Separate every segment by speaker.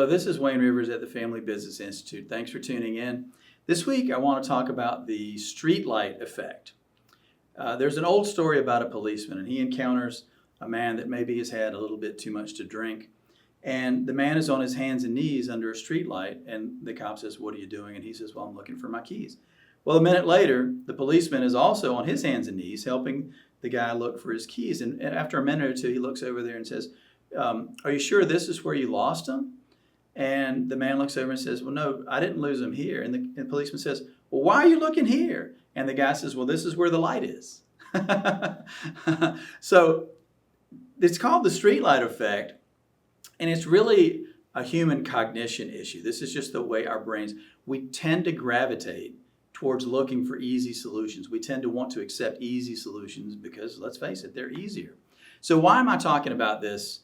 Speaker 1: this is Wayne Rivers at the Family Business Institute. Thanks for tuning in. This week, I want to talk about the streetlight effect. There's an old story about a policeman, and he encounters a man that maybe has had a little bit too much to drink. And the man is on his hands and knees under a streetlight, and the cop says, "What are you doing?" And he says, "Well, I'm looking for my keys." Well, a minute later, the policeman is also on his hands and knees helping the guy look for his keys. And after a minute or two, he looks over there and says, "Are you sure this is where you lost them?" And the man looks over and says, "Well, no, I didn't lose them here." And the policeman says, "Well, why are you looking here?" And the guy says, "Well, this is where the light is." So it's called the streetlight effect, and it's really a human cognition issue. This is just the way our brains, we tend to gravitate towards looking for easy solutions. We tend to want to accept easy solutions because, let's face it, they're easier. So why am I talking about this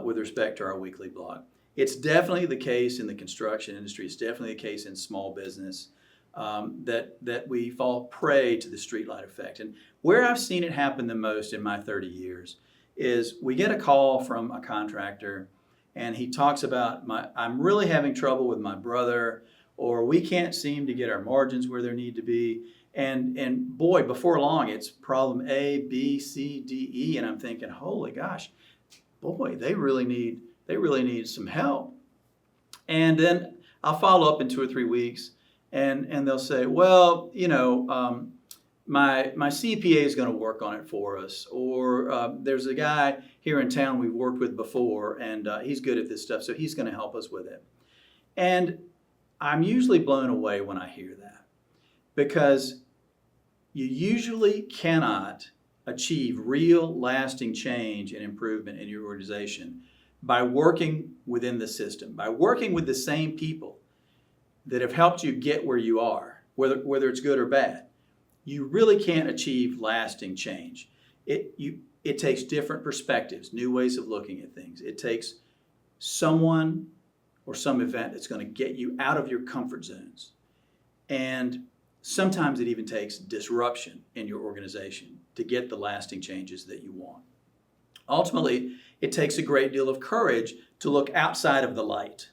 Speaker 1: with respect to our weekly blog? It's definitely the case in the construction industry. It's definitely the case in small business that we fall prey to the streetlight effect. And where I've seen it happen the most in my 30 years is we get a call from a contractor and he talks about, I'm really having trouble with my brother, or we can't seem to get our margins where they need to be. And boy, before long, it's problem A, B, C, D, E. And I'm thinking, holy gosh, boy, they really need some help. And then I'll follow up in 2 or 3 weeks, and they'll say, well, my CPA is going to work on it for us, or there's a guy here in town we've worked with before, and he's good at this stuff, so he's going to help us with it. And I'm usually blown away when I hear that, because you usually cannot achieve real lasting change and improvement in your organization by working within the system, by working with the same people that have helped you get where you are, whether it's good or bad. You really can't achieve lasting change. It takes different perspectives, new ways of looking at things. It takes someone or some event that's going to get you out of your comfort zones. And sometimes it even takes disruption in your organization to get the lasting changes that you want. Ultimately, it takes a great deal of courage to look outside of the light.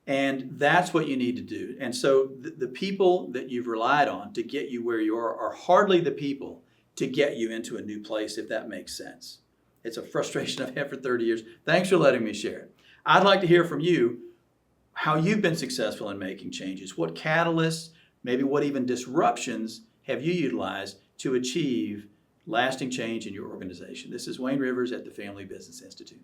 Speaker 1: And that's what you need to do. And so the people that you've relied on to get you where you are hardly the people to get you into a new place, if that makes sense. It's a frustration I've had for 30 years. Thanks for letting me share it. I'd like to hear from you how you've been successful in making changes. What catalysts, maybe what even disruptions have you utilized to achieve lasting change in your organization? This is Wayne Rivers at the Family Business Institute.